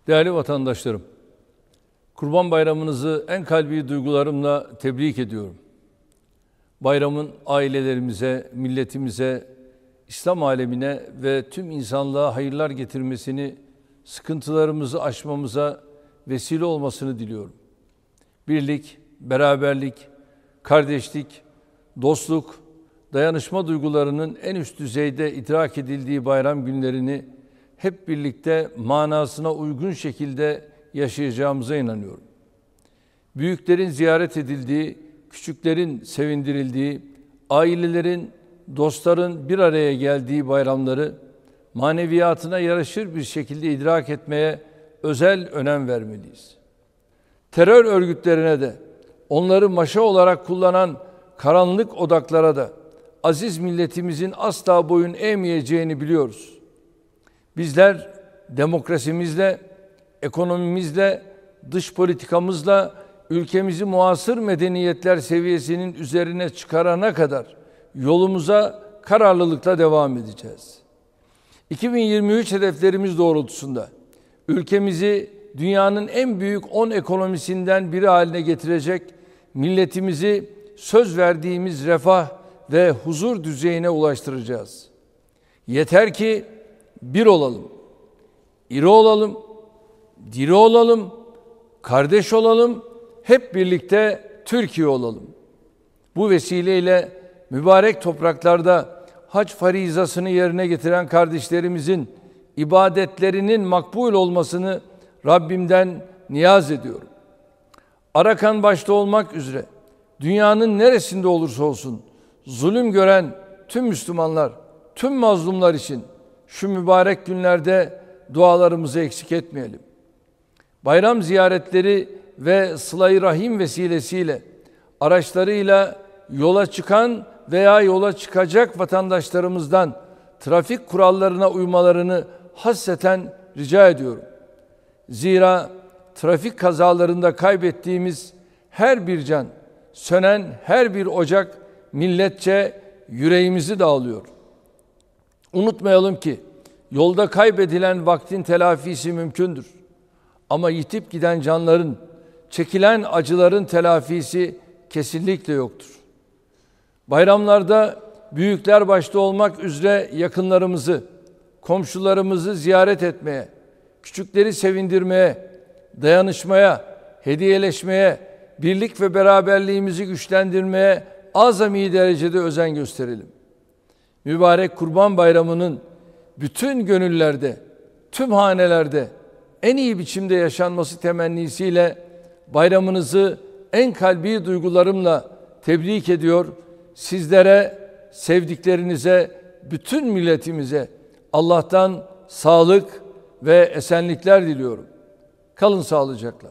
Değerli vatandaşlarım, Kurban Bayramınızı en kalbi duygularımla tebrik ediyorum. Bayramın ailelerimize, milletimize, İslam alemine ve tüm insanlığa hayırlar getirmesini, sıkıntılarımızı aşmamıza vesile olmasını diliyorum. Birlik, beraberlik, kardeşlik, dostluk, dayanışma duygularının en üst düzeyde idrak edildiği bayram günlerini hep birlikte manasına uygun şekilde yaşayacağımıza inanıyorum. Büyüklerin ziyaret edildiği, küçüklerin sevindirildiği, ailelerin, dostların bir araya geldiği bayramları maneviyatına yaraşır bir şekilde idrak etmeye özel önem vermeliyiz. Terör örgütlerine de, onları maşa olarak kullanan karanlık odaklara da aziz milletimizin asla boyun eğmeyeceğini biliyoruz. Bizler demokrasimizle, ekonomimizle, dış politikamızla ülkemizi muasır medeniyetler seviyesinin üzerine çıkarana kadar yolumuza kararlılıkla devam edeceğiz. 2023 hedeflerimiz doğrultusunda ülkemizi dünyanın en büyük 10 ekonomisinden biri haline getirecek, milletimizi söz verdiğimiz refah ve huzur düzeyine ulaştıracağız. Yeter ki bir olalım, iri olalım, diri olalım, kardeş olalım, hep birlikte Türkiye olalım. Bu vesileyle mübarek topraklarda hac farizasını yerine getiren kardeşlerimizin ibadetlerinin makbul olmasını Rabbimden niyaz ediyorum. Arakan başta olmak üzere dünyanın neresinde olursa olsun zulüm gören tüm Müslümanlar, tüm mazlumlar için şu mübarek günlerde dualarımızı eksik etmeyelim. Bayram ziyaretleri ve sıla-i rahim vesilesiyle araçlarıyla yola çıkan veya yola çıkacak vatandaşlarımızdan trafik kurallarına uymalarını hasreten rica ediyorum. Zira trafik kazalarında kaybettiğimiz her bir can, sönen her bir ocak milletçe yüreğimizi dağlıyor. Unutmayalım ki yolda kaybedilen vaktin telafisi mümkündür. Ama yitip giden canların, çekilen acıların telafisi kesinlikle yoktur. Bayramlarda büyükler başta olmak üzere yakınlarımızı, komşularımızı ziyaret etmeye, küçükleri sevindirmeye, dayanışmaya, hediyeleşmeye, birlik ve beraberliğimizi güçlendirmeye azami derecede özen gösterelim. Mübarek Kurban Bayramı'nın bütün gönüllerde, tüm hanelerde en iyi biçimde yaşanması temennisiyle bayramınızı en kalbi duygularımla tebrik ediyor. Sizlere, sevdiklerinize, bütün milletimize Allah'tan sağlık ve esenlikler diliyorum. Kalın sağlıcakla.